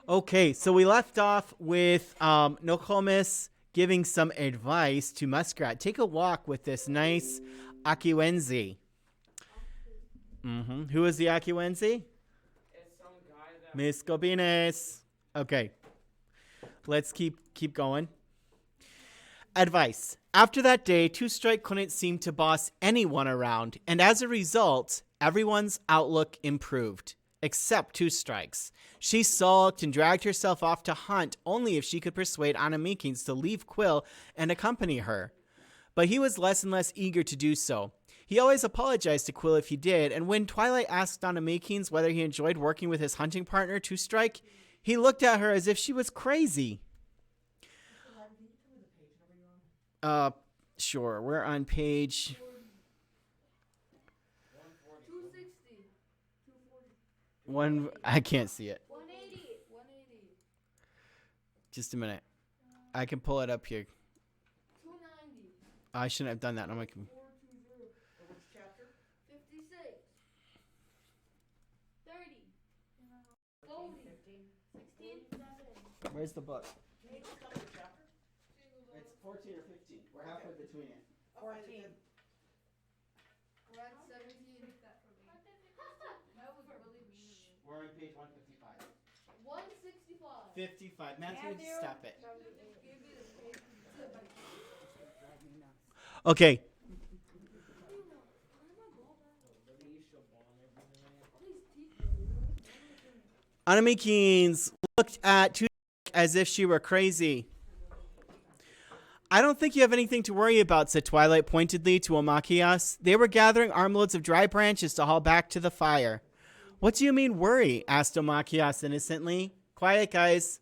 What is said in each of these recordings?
Okay, so we left off with Nokomis giving some advice to Muskrat. Take a walk with this nice Akiwenzi. Who is the Akiwenzi? It's some guy that Miss Gobines. Okay, let's keep going. Advice. After that day, Two Strike couldn't seem to boss anyone around, and as a result, everyone's outlook improved. Except Two Strikes. She sulked and dragged herself off to hunt only if she could persuade Anamikins to leave Quill and accompany her. But he was less and less eager to do so. He always apologized to Quill if he did, and when Twilight asked Anamikins whether he enjoyed working with his hunting partner, Two Strike, he looked at her as if she was crazy. Sure. We're on page 1. I can't see it. 180. Just a minute. I can pull it up here. 290. I shouldn't have done that. I'm like, 420. Which chapter? 56. 30. 40. 16. 7. where's the book? Can you just tell me the chapter? It's 14 or 15. We're halfway between it. 14. We're at 17. That was really mean. We're on page 155. 165. 55. Matthew, stop it. Okay. Anamikins looked at Two as if she were crazy. I don't think you have anything to worry about, said Twilight pointedly to Omakias. They were gathering armloads of dry branches to haul back to the fire. What do you mean worry? Asked Omakias innocently. Quiet, guys.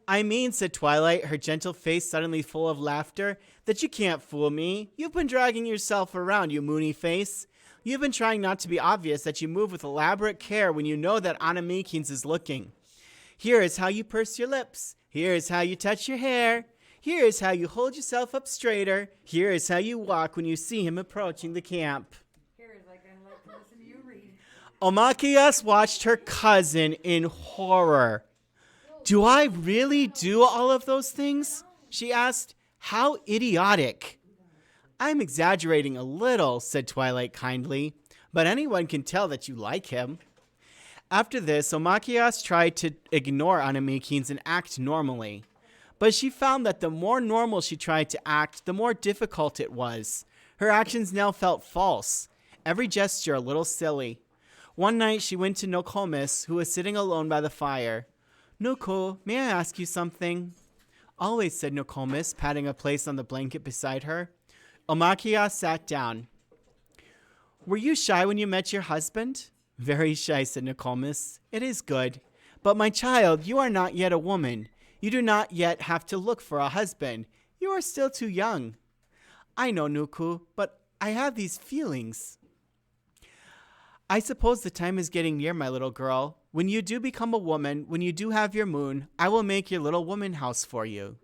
I mean, said Twilight, her gentle face suddenly full of laughter, that you can't fool me. You've been dragging yourself around, you moony face. You've been trying not to be obvious that you move with elaborate care when you know that Anamikins is looking. Here is how you purse your lips. Here is how you touch your hair. Here is how you hold yourself up straighter. Here is how you walk when you see him approaching the camp. Here is like I like to listen to you read. Omakias watched her cousin in horror. Do I really do all of those things? She asked. How idiotic. I'm exaggerating a little, said Twilight kindly, but anyone can tell that you like him. After this, Omakias tried to ignore Anamikins and act normally. But she found that the more normal she tried to act, the more difficult it was. Her actions now felt false, every gesture a little silly. One night she went to Nokomis, who was sitting alone by the fire. Noko, may I ask you something? Always, said Nokomis, patting a place on the blanket beside her. Omakias sat down. Were you shy when you met your husband? Very shy, said Nokomis. It is good. But my child, you are not yet a woman. You do not yet have to look for a husband. You are still too young. I know, Nuku, but I have these feelings. I suppose the time is getting near, my little girl. When you do become a woman, when you do have your moon, I will make your little woman house for you.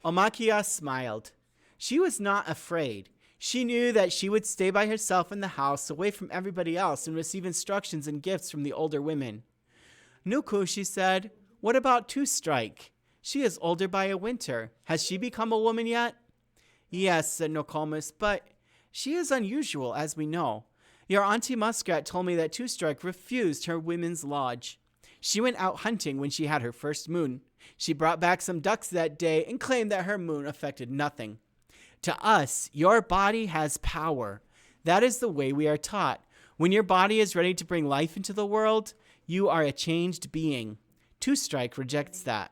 Omakias smiled. She was not afraid. She knew that she would stay by herself in the house, away from everybody else, and receive instructions and gifts from the older women. Nuku, she said, what about Two Strike? She is older by a winter. Has she become a woman yet? Yes, said Nokomis, but she is unusual, as we know. Your Auntie Muskrat told me that Two Strike refused her women's lodge. She went out hunting when she had her first moon. She brought back some ducks that day and claimed that her moon affected nothing. To us, your body has power. That is the way we are taught. When your body is ready to bring life into the world, you are a changed being. Two Strike rejects that.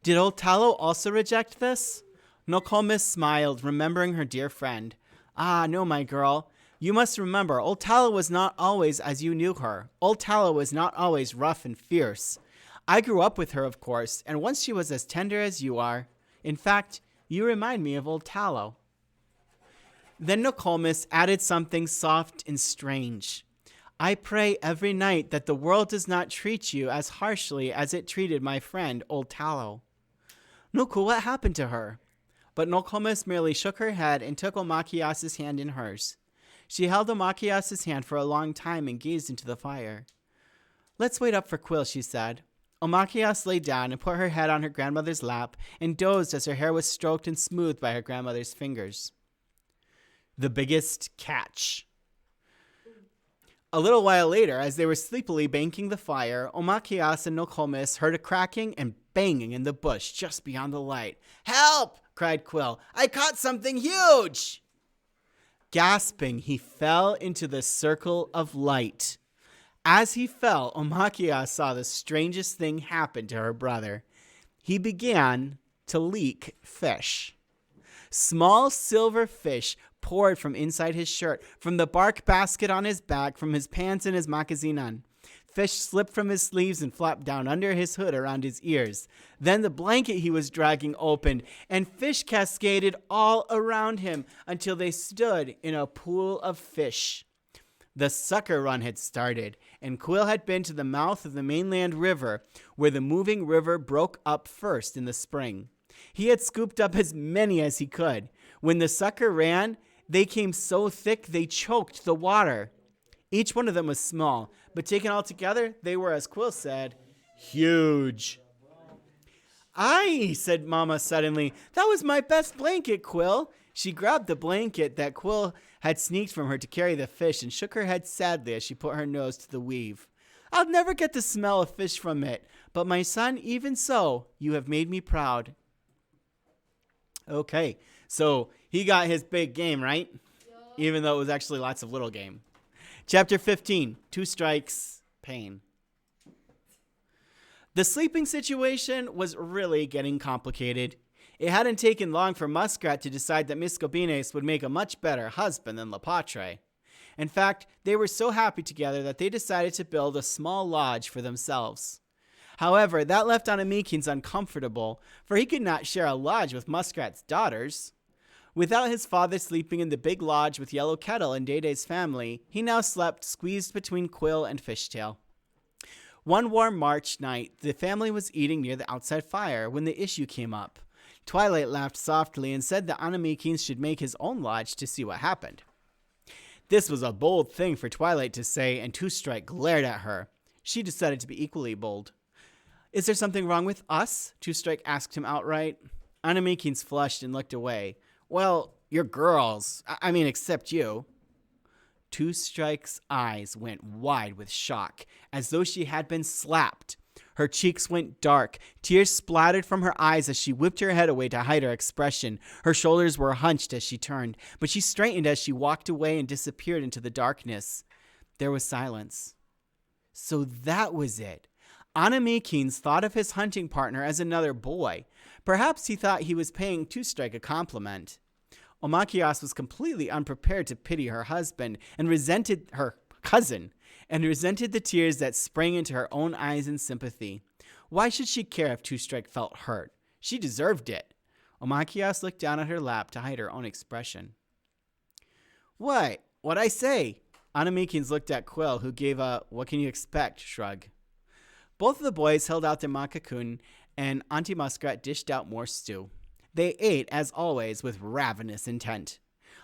Did old Tallow also reject this? Nokomis smiled, remembering her dear friend. Ah, no, my girl. You must remember, old Tallow was not always as you knew her. Old Tallow was not always rough and fierce. I grew up with her, of course, and once she was as tender as you are. In fact, you remind me of old Tallow. Then Nokomis added something soft and strange. I pray every night that the world does not treat you as harshly as it treated my friend, old Tallow. Nuku, what happened to her? But Nokomis merely shook her head and took Omakias' hand in hers. She held Omakias' hand for a long time and gazed into the fire. Let's wait up for Quill, she said. Omakias lay down and put her head on her grandmother's lap and dozed as her hair was stroked and smoothed by her grandmother's fingers. The biggest catch. A little while later, as they were sleepily banking the fire, Omakias and Nokomis heard a cracking and banging in the bush just beyond the light. "Help!" cried Quill. "I caught something huge!" Gasping, he fell into the circle of light. As he fell, Omakias saw the strangest thing happen to her brother. He began to leak fish. Small silver fish poured from inside his shirt, from the bark basket on his back, from his pants and his moccasin. Fish slipped from his sleeves and flapped down under his hood around his ears. Then the blanket he was dragging opened, and fish cascaded all around him until they stood in a pool of fish. The sucker run had started, and Quill had been to the mouth of the mainland river, where the moving river broke up first in the spring. He had scooped up as many as he could. When the sucker ran, they came so thick they choked the water. Each one of them was small, but taken all together, they were, as Quill said, huge. "Aye," said Mama suddenly. "That was my best blanket, Quill." She grabbed the blanket that Quill had sneaked from her to carry the fish and shook her head sadly as she put her nose to the weave. "I'll never get the smell of fish from it, but my son, even so, you have made me proud." Okay, so he got his big game, right? Even though it was actually lots of little game. Chapter 15, 2 strikes, pain. The sleeping situation was really getting complicated. It hadn't taken long for Muskrat to decide that Miscobines would make a much better husband than Lapatre. In fact, they were so happy together that they decided to build a small lodge for themselves. However, that left Anamikins uncomfortable, for he could not share a lodge with Muskrat's daughters. Without his father sleeping in the big lodge with Yellow Kettle and Day-Day's family, he now slept squeezed between Quill and Fishtail. One warm March night, the family was eating near the outside fire when the issue came up. Twilight laughed softly and said that Anamikins should make his own lodge to see what happened. This was a bold thing for Twilight to say, and Two Strike glared at her. She decided to be equally bold. "Is there something wrong with us?" Two Strike asked him outright. Anamikins flushed and looked away. "Well, you're girls. I mean, except you." Two Strike's eyes went wide with shock, as though she had been slapped. Her cheeks went dark. Tears splattered from her eyes as she whipped her head away to hide her expression. Her shoulders were hunched as she turned, but she straightened as she walked away and disappeared into the darkness. There was silence. So that was it. Anamikins thought of his hunting partner as another boy. Perhaps he thought he was paying Two Strike a compliment. Omakias was completely unprepared to pity her husband and resented her cousin, and resented the tears that sprang into her own eyes in sympathy. Why should she care if Two Strike felt hurt? She deserved it. Omakias looked down at her lap to hide her own expression. "What? What'd I say?" Anamikins looked at Quill, who gave a "what can you expect" shrug. Both of the boys held out their makakun, and Auntie Muskrat dished out more stew. They ate, as always, with ravenous intent.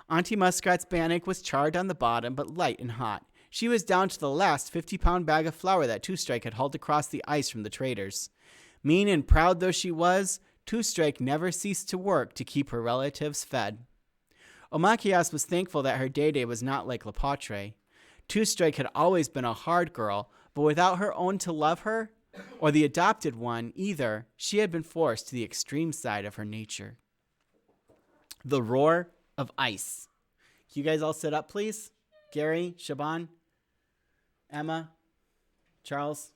Auntie Muskrat's bannock was charred on the bottom, but light and hot. She was down to the last 50-pound bag of flour that Two Strike had hauled across the ice from the traders. Mean and proud though she was, Two Strike never ceased to work to keep her relatives fed. Omakias was thankful that her Day-Day was not like Lapatre. Two Strike had always been a hard girl, but without her own to love her, or the adopted one either, she had been forced to the extreme side of her nature. The roar of ice. Can you guys all sit up, please? Gary, Shaban, Emma, Charles.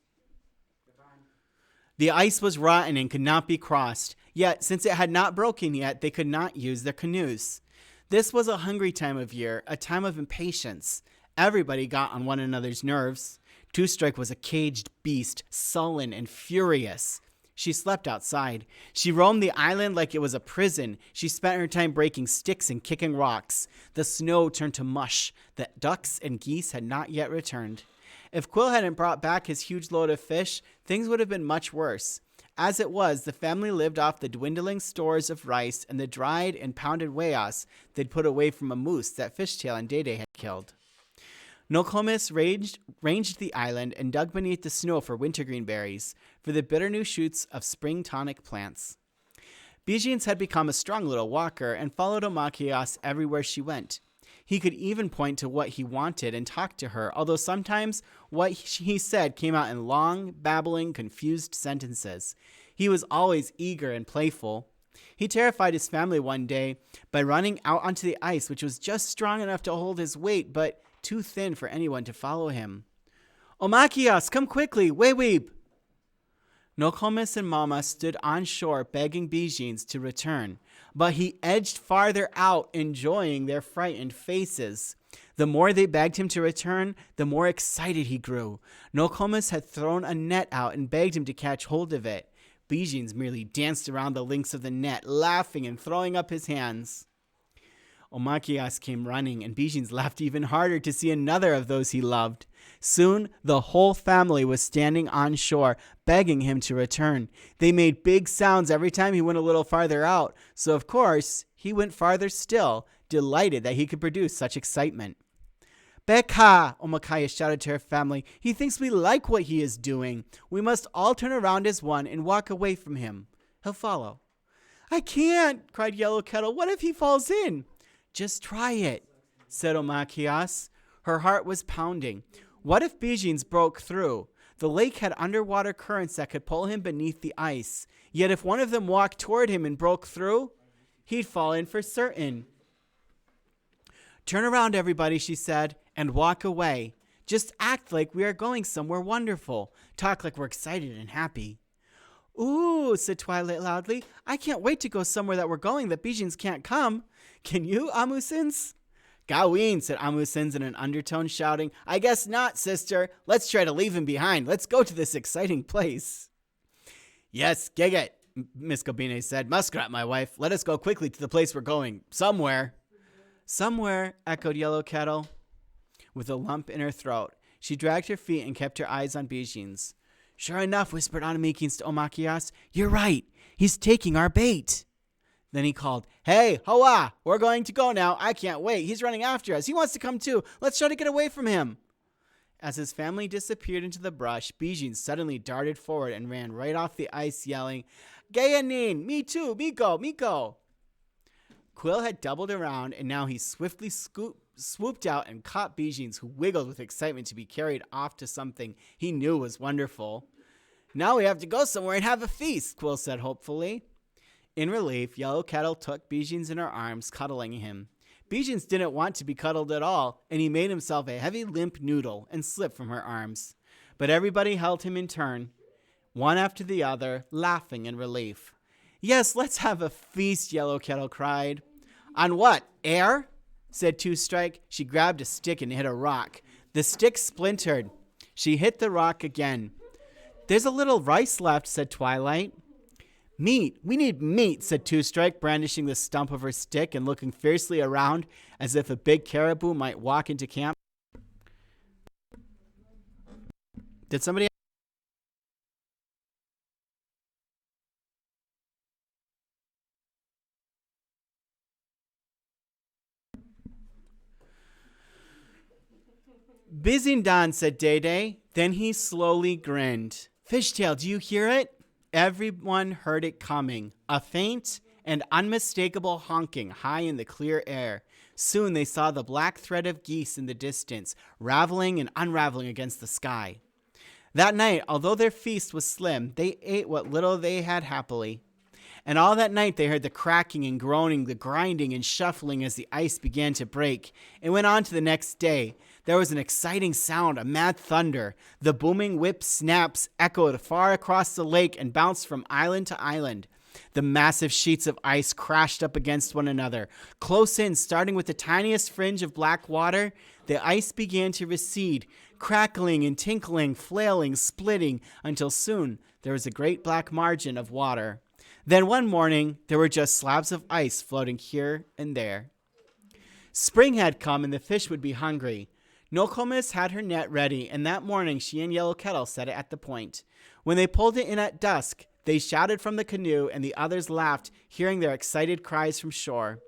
The ice was rotten and could not be crossed. Yet, since it had not broken yet, they could not use their canoes. This was a hungry time of year, a time of impatience. Everybody got on one another's nerves. Two Strike was a caged beast, sullen and furious. She slept outside. She roamed the island like it was a prison. She spent her time breaking sticks and kicking rocks. The snow turned to mush. The ducks and geese had not yet returned. If Quill hadn't brought back his huge load of fish, things would have been much worse. As it was, the family lived off the dwindling stores of rice and the dried and pounded huevas they'd put away from a moose that Fishtail and Day-Day had killed. Nokomis ranged the island and dug beneath the snow for wintergreen berries, for the bitter new shoots of spring tonic plants. Bijins had become a strong little walker and followed Omakias everywhere she went. He could even point to what he wanted and talk to her, although sometimes what he said came out in long, babbling, confused sentences. He was always eager and playful. He terrified his family one day by running out onto the ice, which was just strong enough to hold his weight, but too thin for anyone to follow him. Omakias, come quickly, Weweeb! Nokomis and Mama stood on shore begging Bijins to return, but he edged farther out, enjoying their frightened faces. The more they begged him to return, the more excited he grew. Nokomis had thrown a net out and begged him to catch hold of it. Bijins merely danced around the links of the net, laughing and throwing up his hands. Omakias came running, and Bijins laughed even harder to see another of those he loved. Soon, the whole family was standing on shore, begging him to return. They made big sounds every time he went a little farther out, so of course, he went farther still, delighted that he could produce such excitement. Beka, Omakias shouted to her family. He thinks we like what he is doing. We must all turn around as one and walk away from him. He'll follow. I can't, cried Yellow Kettle. What if he falls in? Just try it, said Omakias. Her heart was pounding. What if Bijins broke through? The lake had underwater currents that could pull him beneath the ice. Yet if one of them walked toward him and broke through, he'd fall in for certain. Turn around, everybody, she said, and walk away. Just act like we are going somewhere wonderful. Talk like we're excited and happy. Ooh, said Twilight loudly. I can't wait to go somewhere that we're going that Bijins can't come. Can you, Amusins? Gaween, said Amusins in an undertone, shouting, I guess not, sister. Let's try to leave him behind. Let's go to this exciting place. Yes, Giggit, Miss Gobine said. Muskrat, my wife. Let us go quickly to the place we're going. Somewhere. Somewhere, echoed Yellow Kettle. With a lump in her throat, she dragged her feet and kept her eyes on Bijins. Sure enough, whispered Anamikins to Omakias. You're right. He's taking our bait. Then he called, Hey, Hoa, we're going to go now. I can't wait. He's running after us. He wants to come too. Let's try to get away from him. As his family disappeared into the brush, Bijin suddenly darted forward and ran right off the ice, yelling, Gayanin, me too, Miko, Miko. Quill had doubled around, and now he swiftly swooped out and caught Bijins, who wiggled with excitement to be carried off to something he knew was wonderful. Now we have to go somewhere and have a feast, Quill said hopefully. In relief, Yellow Kettle took Bijins in her arms, cuddling him. Bijins didn't want to be cuddled at all, and he made himself a heavy, limp noodle and slipped from her arms. But everybody held him in turn, one after the other, laughing in relief. Yes, let's have a feast, Yellow Kettle cried. On what, air? Said Two Strike. She grabbed a stick and hit a rock. The stick splintered. She hit the rock again. There's a little rice left, said Twilight. Meat. We need meat, said Two Strike, brandishing the stump of her stick and looking fiercely around as if a big caribou might walk into camp. Did somebody... Bizindan, said Day. Then he slowly grinned. Fishtail, do you hear it? Everyone heard it coming, a faint and unmistakable honking high in the clear air. Soon they saw the black thread of geese in the distance, raveling and unraveling against the sky. That night, although their feast was slim, they ate what little they had happily. And all that night they heard the cracking and groaning, the grinding and shuffling as the ice began to break. It went on to the next day. There was an exciting sound, a mad thunder. The booming whip snaps echoed far across the lake and bounced from island to island. The massive sheets of ice crashed up against one another. Close in, starting with the tiniest fringe of black water, the ice began to recede, crackling and tinkling, flailing, splitting, until soon there was a great black margin of water. Then one morning, there were just slabs of ice floating here and there. Spring had come and the fish would be hungry. Nokomis had her net ready, and that morning she and Yellow Kettle set it at the point. When they pulled it in at dusk, they shouted from the canoe, and the others laughed, hearing their excited cries from shore.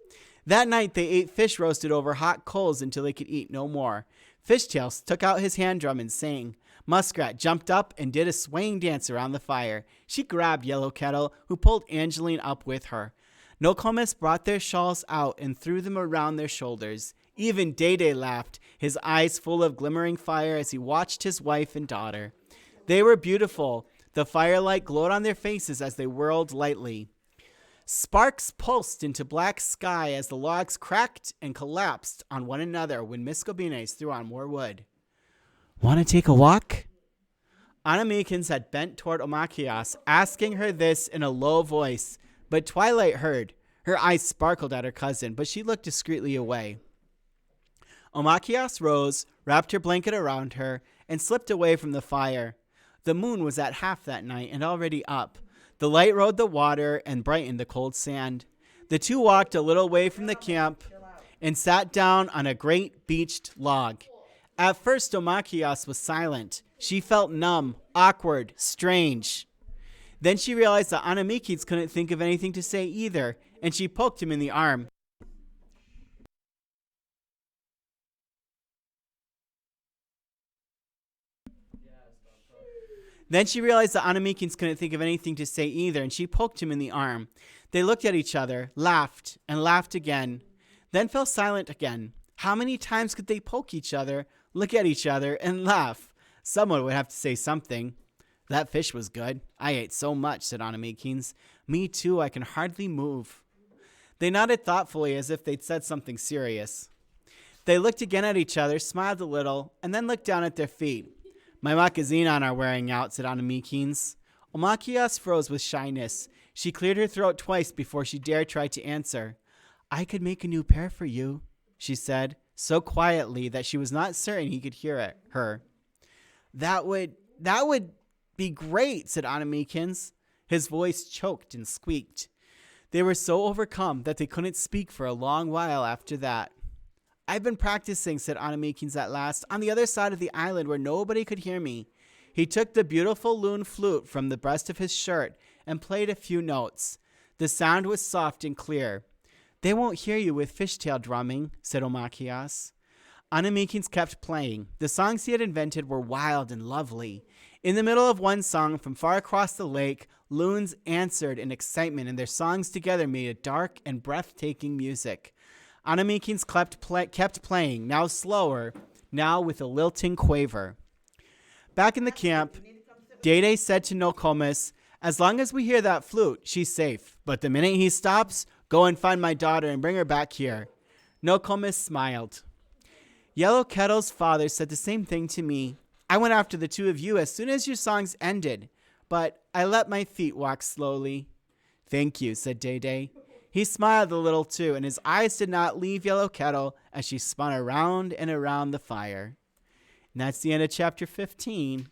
That night they ate fish roasted over hot coals until they could eat no more. Fishtail took out his hand drum and sang. Muskrat jumped up and did a swaying dance around the fire. She grabbed Yellow Kettle, who pulled Angeline up with her. Nokomis brought their shawls out and threw them around their shoulders. Even Day laughed, his eyes full of glimmering fire as he watched his wife and daughter. They were beautiful. The firelight glowed on their faces as they whirled lightly. Sparks pulsed into black sky as the logs cracked and collapsed on one another when Miss Gobines threw on more wood. Want to take a walk? Anna Meekins had bent toward Omachias, asking her this in a low voice, but Twilight heard. Her eyes sparkled at her cousin, but she looked discreetly away. Omachias rose, wrapped her blanket around her, and slipped away from the fire. The moon was at half that night and already up. The light rode the water and brightened the cold sand. The two walked a little way from the camp and sat down on a great beached log. At first, Omachias was silent. She felt numb, awkward, strange. Then she realized that Anna Meekins couldn't think of anything to say either, and she poked him in the arm. Then she realized that Anna Meekins couldn't think of anything to say either, and she poked him in the arm. They looked at each other, laughed, and laughed again, then fell silent again. How many times could they poke each other, look at each other, and laugh? Someone would have to say something. That fish was good. I ate so much, said Anna Meekins. Me too, I can hardly move. They nodded thoughtfully as if they'd said something serious. They looked again at each other, smiled a little, and then looked down at their feet. My moccasin are wearing out, said Anna Meekins. Omachias froze with shyness. She cleared her throat twice before she dared try to answer. I could make a new pair for you, she said, so quietly that she was not certain he could hear her. That would be great, said Anna Meekins. His voice choked and squeaked. They were so overcome that they couldn't speak for a long while after that. I've been practicing, said Anna Meekins at last, on the other side of the island where nobody could hear me. He took the beautiful loon flute from the breast of his shirt and played a few notes. The sound was soft and clear. They won't hear you with fishtail drumming, said Omachias. Anna Meekins kept playing. The songs he had invented were wild and lovely. In the middle of one song from far across the lake, loons answered in excitement, and their songs together made a dark and breathtaking music. Anna Meekins kept playing, now slower, now with a lilting quaver. Back in the camp, Day said to Nokomis, as long as we hear that flute, she's safe. But the minute he stops, go and find my daughter and bring her back here. Nokomis smiled. Yellow Kettle's father said the same thing to me. I went after the two of you as soon as your songs ended, but I let my feet walk slowly. Thank you, said Day. He smiled a little too, and his eyes did not leave Yellow Kettle as she spun around and around the fire. And that's the end of chapter 15.